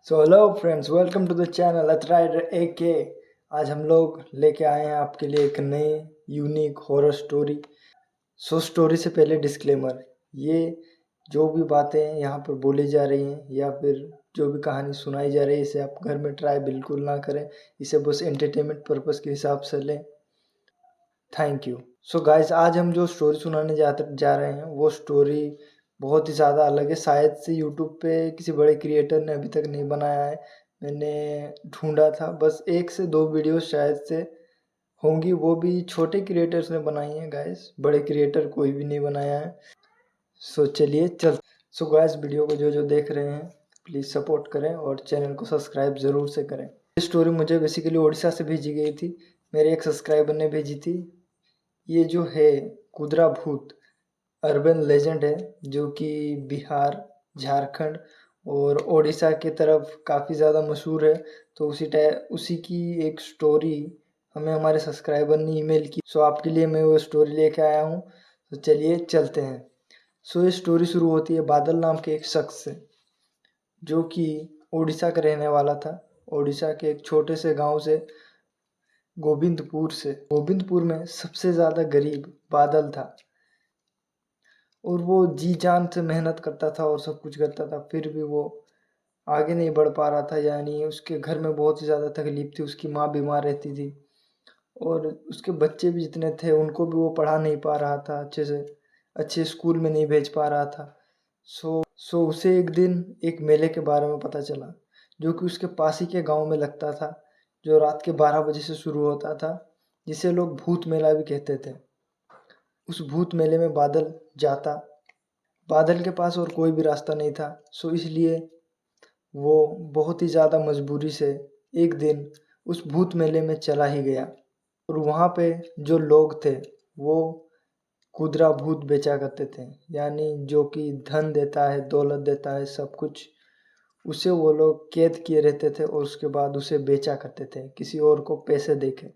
So hello friends, welcome to the channel अथराइडर AK। आज हम लोग लेके आए हैं आपके लिए एक नई यूनिक हॉरर स्टोरी। स्टोरी से पहले डिस्क्लेमर, ये जो भी बातें यहाँ पर बोली जा रही हैं या फिर जो भी कहानी सुनाई जा रही है, इसे आप घर में ट्राई बिल्कुल ना करें। इसे बस एंटरटेनमेंट पर्पस के हिसाब से लें। Thank you. सो गाइस, आज हम जो स्टोरी सुनाने जा रहे हैं वो स्टोरी बहुत ही ज़्यादा अलग है। शायद से यूट्यूब पे किसी बड़े क्रिएटर ने अभी तक नहीं बनाया है। मैंने ढूंढा था, बस 1 से 2 वीडियो शायद से होंगी, वो भी छोटे क्रिएटर्स ने बनाई हैं गाइस। बड़े क्रिएटर कोई भी नहीं बनाया है। चलिए चल। गाइस, वीडियो को जो जो देख रहे हैं प्लीज़ सपोर्ट करें और चैनल को सब्सक्राइब ज़रूर से करें। ये स्टोरी मुझे बेसिकली उड़ीसा से भेजी गई थी, मेरे एक सब्सक्राइबर ने भेजी थी। ये जो है कुदरा भूत अर्बन लेजेंड है, जो कि बिहार, झारखंड और ओडिशा की तरफ काफ़ी ज़्यादा मशहूर है। तो उसी की एक स्टोरी हमें हमारे सब्सक्राइबर ने ईमेल की। आपके लिए मैं वो स्टोरी लेके आया हूँ। तो चलिए चलते हैं। ये स्टोरी शुरू होती है बादल नाम के एक शख्स से, जो कि ओडिशा का रहने वाला था। ओडिशा के एक छोटे से गांव से, गोविंदपुर में सबसे ज़्यादा गरीब बादल था। और वो जी जान से मेहनत करता था और सब कुछ करता था, फिर भी वो आगे नहीं बढ़ पा रहा था। यानी उसके घर में बहुत ही ज़्यादा तकलीफ थी। उसकी माँ बीमार रहती थी और उसके बच्चे भी जितने थे उनको भी वो पढ़ा नहीं पा रहा था अच्छे से, अच्छे स्कूल में नहीं भेज पा रहा था। उसे एक दिन एक मेले के बारे में पता चला, जो कि उसके पास ही के गांव में लगता था, जो रात के 12 बजे से शुरू होता था, जिसे लोग भूत मेला भी कहते थे। उस भूत मेले में बादल जाता। बादल के पास और कोई भी रास्ता नहीं था। इसलिए वो बहुत ही ज़्यादा मजबूरी से एक दिन उस भूत मेले में चला ही गया। और वहाँ पे जो लोग थे वो खुदरा भूत बेचा करते थे, यानी जो कि धन देता है, दौलत देता है, सब कुछ उसे वो लोग कैद किए रहते थे और उसके बाद उसे बेचा करते थे किसी और को पैसे देके।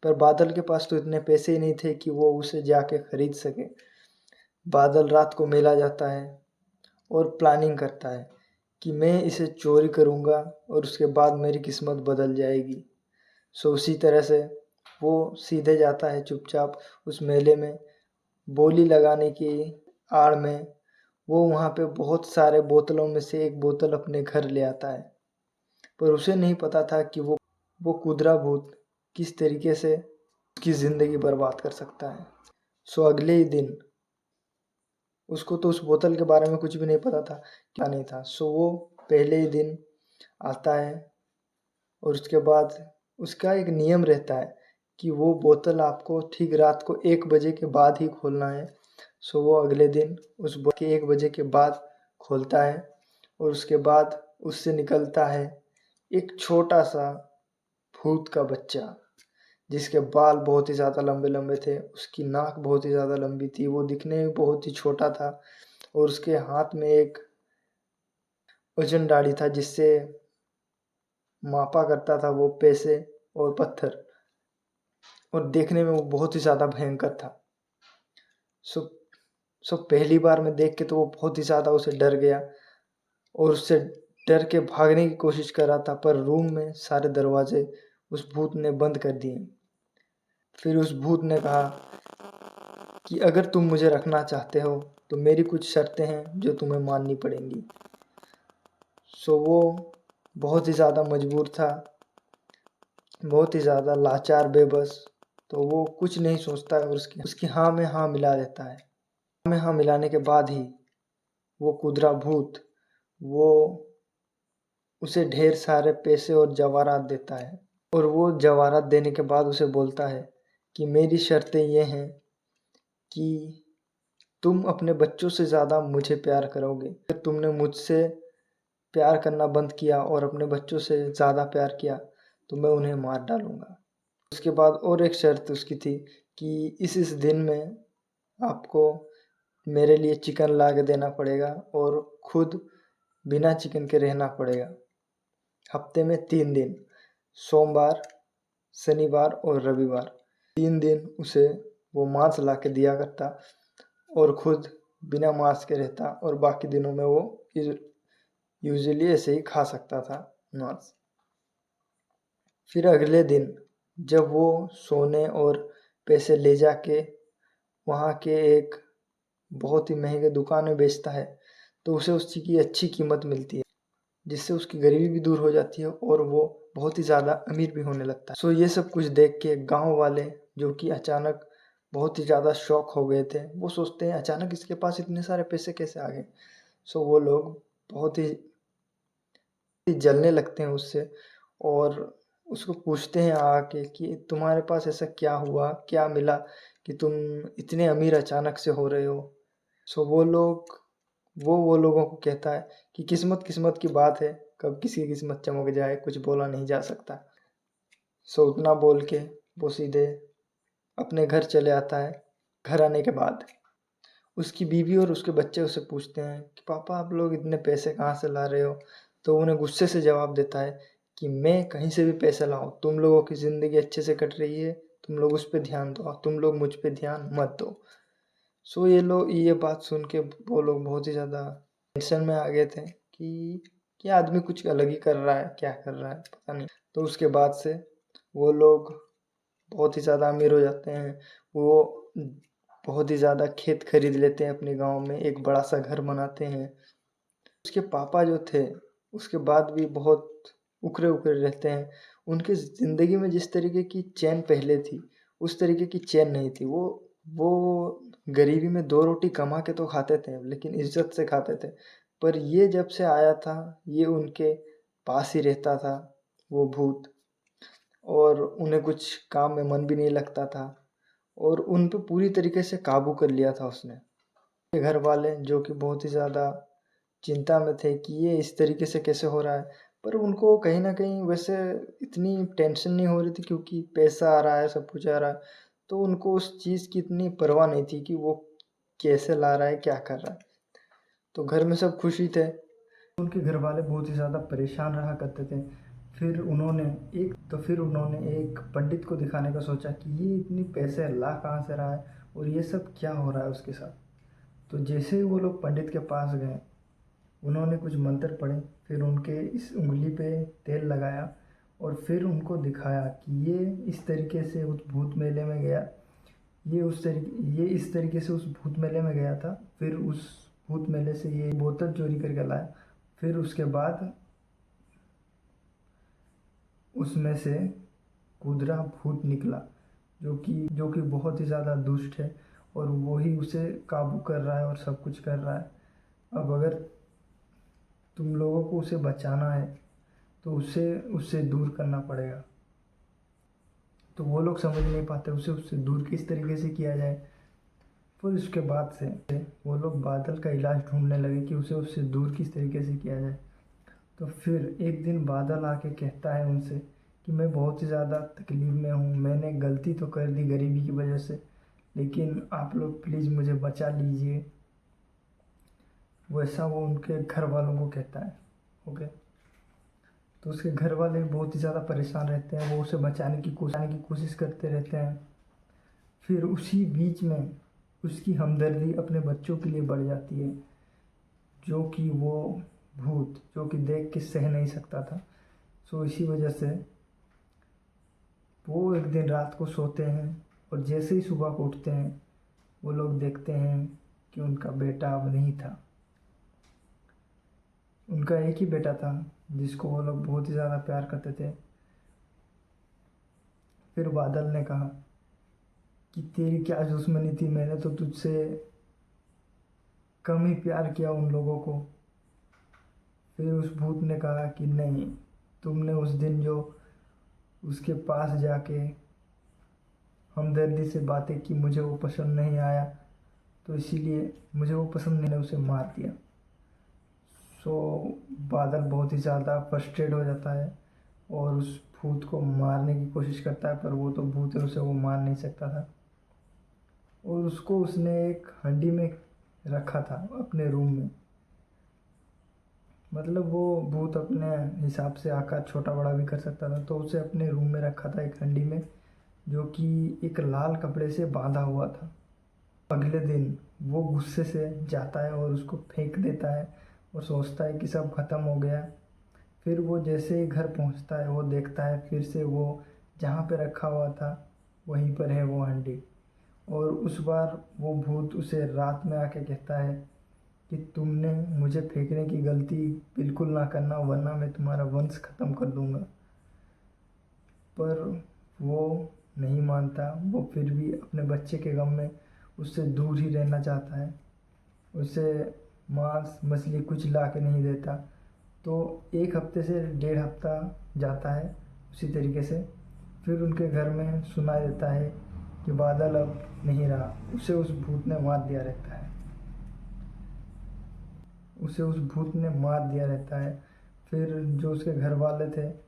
पर बादल के पास तो इतने पैसे ही नहीं थे कि वो उसे जाके खरीद सके। बादल रात को मेला जाता है और प्लानिंग करता है कि मैं इसे चोरी करूँगा और उसके बाद मेरी किस्मत बदल जाएगी। उसी तरह से वो सीधे जाता है चुपचाप उस मेले में। बोली लगाने की आड़ में वो वहाँ पे बहुत सारे बोतलों में से एक बोतल अपने घर ले आता है। पर उसे नहीं पता था कि वो कुदरा भूत किस तरीके से उसकी ज़िंदगी बर्बाद कर सकता है। अगले ही दिन उसको तो उस बोतल के बारे में कुछ भी नहीं पता था, क्या नहीं था। वो पहले ही दिन आता है और उसके बाद उसका एक नियम रहता है कि वो बोतल आपको ठीक रात को 1 बजे के बाद ही खोलना है। वो अगले दिन उस बोतल के 1 बजे के बाद खोलता है और उसके बाद उससे निकलता है एक छोटा सा भूत का बच्चा, जिसके बाल बहुत ही ज़्यादा लंबे लंबे थे, उसकी नाक बहुत ही ज़्यादा लंबी थी, वो दिखने में बहुत ही छोटा था और उसके हाथ में एक वजन डाली था, जिससे मापा करता था वो पैसे और पत्थर। और देखने में वो बहुत ही ज़्यादा भयंकर था। पहली बार में देख के तो वो बहुत ही ज़्यादा उसे डर गया और उससे डर के भागने की कोशिश कर रहा था, पर रूम में सारे दरवाजे उस भूत ने बंद कर दिए। फिर उस भूत ने कहा कि अगर तुम मुझे रखना चाहते हो तो मेरी कुछ शर्तें हैं जो तुम्हें माननी पड़ेंगी। वो बहुत ही ज़्यादा मजबूर था, बहुत ही ज़्यादा लाचार, बेबस। तो वो कुछ नहीं सोचता है और उसकी हाँ में हाँ मिला देता है। हाँ में हाँ मिलाने के बाद ही वो कुदरा भूत वो उसे ढेर सारे पैसे और जवाहरात देता है। और वो जवाहरात देने के बाद उसे बोलता है कि मेरी शर्तें ये हैं कि तुम अपने बच्चों से ज़्यादा मुझे प्यार करोगे। अगर तुमने मुझसे प्यार करना बंद किया और अपने बच्चों से ज़्यादा प्यार किया तो मैं उन्हें मार डालूँगा। उसके बाद और एक शर्त उसकी थी कि इस दिन में आपको मेरे लिए चिकन ला के देना पड़ेगा और खुद बिना चिकन के रहना पड़ेगा। हफ्ते में 3 दिन, सोमवार, शनिवार और रविवार, 3 दिन उसे वो मांस ला के दिया करता और खुद बिना मांस के रहता और बाकी दिनों में वो यूजुअली ऐसे ही खा सकता था। नाश। फिर अगले दिन जब वो सोने और पैसे ले जाके वहाँ के एक बहुत ही महंगे दुकान में बेचता है तो उसे उस चीज़ की अच्छी कीमत मिलती है, जिससे उसकी गरीबी भी दूर हो जाती है और वो बहुत ही ज़्यादा अमीर भी होने लगता है। सो ये सब कुछ देख के गांव वाले, जो कि अचानक बहुत ही ज़्यादा शॉक हो गए थे, वो सोचते हैं अचानक इसके पास इतने सारे पैसे कैसे आ गए। सो वो लोग बहुत ही जलने लगते हैं उससे और उसको पूछते हैं आके कि तुम्हारे पास ऐसा क्या हुआ, क्या मिला कि तुम इतने अमीर अचानक से हो रहे हो। सो वो लोगों को कहता है कि किस्मत किस्मत की बात है, कब किसी की किस्मत चमक जाए कुछ बोला नहीं जा सकता। सो उतना बोल के वो सीधे अपने घर चले आता है। घर आने के बाद उसकी बीवी और उसके बच्चे उससे पूछते हैं कि पापा आप लोग इतने पैसे कहाँ से ला रहे हो। तो उन्हें गुस्से से जवाब देता है कि मैं कहीं से भी पैसे लाऊं, तुम लोगों की ज़िंदगी अच्छे से कट रही है, तुम लोग उस पर ध्यान दो, तुम लोग मुझ पे ध्यान मत दो। सो ये बात सुन के वो लोग बहुत ही ज़्यादा टेंशन में आ गए थे कि क्या आदमी कुछ अलग ही कर रहा है, क्या कर रहा है पता नहीं। तो उसके बाद से वो लोग बहुत ही ज़्यादा अमीर हो जाते हैं। वो बहुत ही ज़्यादा खेत खरीद लेते हैं अपने गांव में, एक बड़ा सा घर बनाते हैं। उसके पापा जो थे उसके बाद भी बहुत उखरे उखरे रहते हैं। उनकी ज़िंदगी में जिस तरीके की चैन पहले थी उस तरीके की चैन नहीं थी। वो गरीबी में दो रोटी कमा के तो खाते थे लेकिन इज्जत से खाते थे। पर ये जब से आया था ये उनके पास ही रहता था वो भूत, और उन्हें कुछ काम में मन भी नहीं लगता था और उन पे पूरी तरीके से काबू कर लिया था उसने। घर वाले जो कि बहुत ही ज़्यादा चिंता में थे कि ये इस तरीके से कैसे हो रहा है, पर उनको कहीं न कहीं वैसे इतनी टेंशन नहीं हो रही थी क्योंकि पैसा आ रहा है, सब कुछ आ रहा है। तो उनको उस चीज़ की इतनी परवाह नहीं थी कि वो कैसे ला रहा है, क्या कर रहा है। तो घर में सब खुश ही थे। उनके घर वाले बहुत ही ज़्यादा परेशान रहा करते थे। फिर उन्होंने एक पंडित को दिखाने का सोचा कि ये इतनी पैसे ला कहाँ से रहा है और ये सब क्या हो रहा है उसके साथ। तो जैसे ही वो लोग पंडित के पास गए, उन्होंने कुछ मंत्र पढ़े, फिर उनके इस उंगली पे तेल लगाया और फिर उनको दिखाया कि ये इस तरीके से उस भूत मेले में गया, ये इस तरीके से उस भूत मेले में गया था, फिर उस भूत मेले से ये बोतल चोरी करके लाया, फिर उसके बाद उसमें से कुदरा भूत निकला जो कि बहुत ही ज़्यादा दुष्ट है और वही उसे काबू कर रहा है और सब कुछ कर रहा है। अब अगर तुम लोगों को उसे बचाना है तो उसे उससे दूर करना पड़ेगा। तो वो लोग समझ नहीं पाते उसे उससे दूर किस तरीके से किया जाए। फिर उसके बाद से वो लोग बादल का इलाज ढूंढने लगे कि उसे उससे दूर किस तरीके से किया जाए। तो फिर एक दिन बादल आके कहता है उनसे कि मैं बहुत ही ज़्यादा तकलीफ़ में हूँ, मैंने गलती तो कर दी गरीबी की वजह से, लेकिन आप लोग प्लीज़ मुझे बचा लीजिए। वैसा वो उनके घर वालों को कहता है। ओके। तो उसके घर वाले बहुत ही ज़्यादा परेशान रहते हैं, वो उसे बचाने की कोशिश करते रहते हैं। फिर उसी बीच में उसकी हमदर्दी अपने बच्चों के लिए बढ़ जाती है, जो कि वो भूत जो कि देख के सह नहीं सकता था। सो इसी वजह से वो एक दिन रात को सोते हैं और जैसे ही सुबह को उठते हैं वो लोग देखते हैं कि उनका बेटा अब नहीं था। उनका एक ही बेटा था जिसको वो लोग बहुत ही ज़्यादा प्यार करते थे। फिर बादल ने कहा कि तेरी क्या दुश्मनी थी, मैंने तो तुझसे कम ही प्यार किया उन लोगों को। फिर उस भूत ने कहा कि नहीं, तुमने उस दिन जो उसके पास जाके हमदर्दी से बातें की, मुझे वो पसंद नहीं आया, तो इसीलिए मुझे वो पसंद नहीं, उसे मार दिया। सो बादल बहुत ही ज़्यादा फ्रस्ट्रेट हो जाता है और उस भूत को मारने की कोशिश करता है, पर वो तो भूत है, उसे वो मार नहीं सकता था। और उसको उसने एक हंडी में रखा था अपने रूम में। मतलब वो भूत अपने हिसाब से आकार छोटा बड़ा भी कर सकता था, तो उसे अपने रूम में रखा था एक हंडी में, जो कि एक लाल कपड़े से बांधा हुआ था। अगले दिन वो गुस्से से जाता है और उसको फेंक देता है और सोचता है कि सब खत्म हो गया। फिर वो जैसे ही घर पहुंचता है वो देखता है फिर से वो जहाँ पे रखा हुआ था वहीं पर है वो हांडी। और उस बार वो भूत उसे रात में आके कहता है कि तुमने मुझे फेंकने की गलती बिल्कुल ना करना वरना मैं तुम्हारा वंश ख़त्म कर दूंगा। पर वो नहीं मानता, वो फिर भी अपने बच्चे के गम में उससे दूर ही रहना चाहता है। उसे मांस मछली कुछ ला के नहीं देता। तो 1 हफ्ते से 1.5 हफ्ता जाता है उसी तरीके से। फिर उनके घर में सुनाई देता है कि बादल अब नहीं रहा, उसे उस भूत ने मार दिया रहता है। उसे उस भूत ने मार दिया रहता है। फिर जो उसके घर वाले थे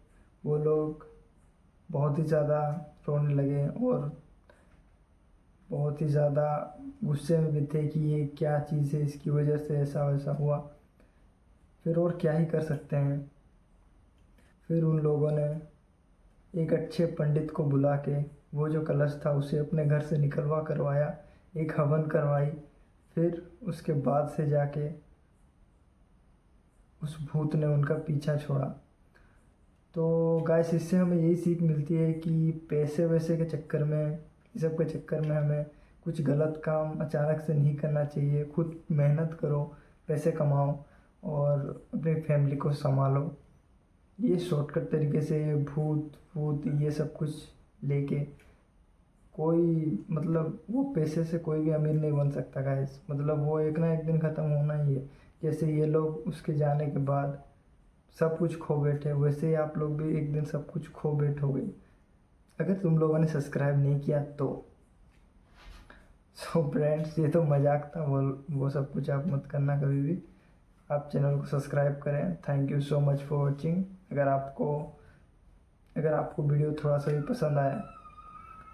वो लोग बहुत ही ज़्यादा रोने लगे और बहुत ही ज़्यादा गुस्से में भी थे कि ये क्या चीज़ है, इसकी वजह से ऐसा वैसा हुआ। फिर और क्या ही कर सकते हैं। फिर उन लोगों ने एक अच्छे पंडित को बुला के वो जो कलश था उसे अपने घर से निकलवा करवाया, एक हवन करवाई। फिर उसके बाद से जाके उस भूत ने उनका पीछा छोड़ा। तो गाइस इससे हमें यही सीख मिलती है कि पैसे वैसे के चक्कर में, इस सब के चक्कर में हमें कुछ गलत काम अचानक से नहीं करना चाहिए। खुद मेहनत करो, पैसे कमाओ और अपनी फैमिली को संभालो। ये शॉर्टकट तरीके से भूत भूत ये सब कुछ लेके कोई मतलब वो पैसे से कोई भी अमीर नहीं बन सकता गाइस। मतलब वो एक ना एक दिन ख़त्म होना ही है। जैसे ये लोग उसके जाने के बाद सब कुछ खो बैठे, वैसे ही आप लोग भी एक दिन सब कुछ खो बैठोगे अगर तुम लोगों ने सब्सक्राइब नहीं किया तो। सो फ्रेंड्स ये तो मजाक था, वो सब कुछ आप मत करना कभी भी। आप चैनल को सब्सक्राइब करें। Thank you so much for watching. अगर आपको वीडियो थोड़ा सा भी पसंद आया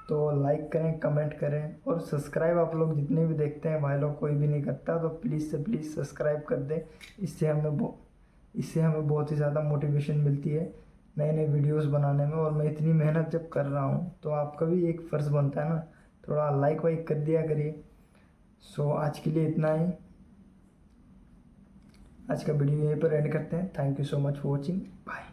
तो लाइक करें, कमेंट करें और सब्सक्राइब आप लोग जितने भी देखते हैं भाई लोग कोई भी नहीं करता तो प्लीज़ से प्लीज़ सब्सक्राइब कर दें। इससे हमें बहुत ही ज़्यादा मोटिवेशन मिलती है नए नए वीडियोस बनाने में। और मैं इतनी मेहनत जब कर रहा हूँ तो आपका भी एक फ़र्ज़ बनता है ना, थोड़ा लाइक वाइक कर दिया करिए। सो आज के लिए इतना ही। आज का वीडियो यहीं पर एंड करते हैं। Thank you so much for watching. Bye.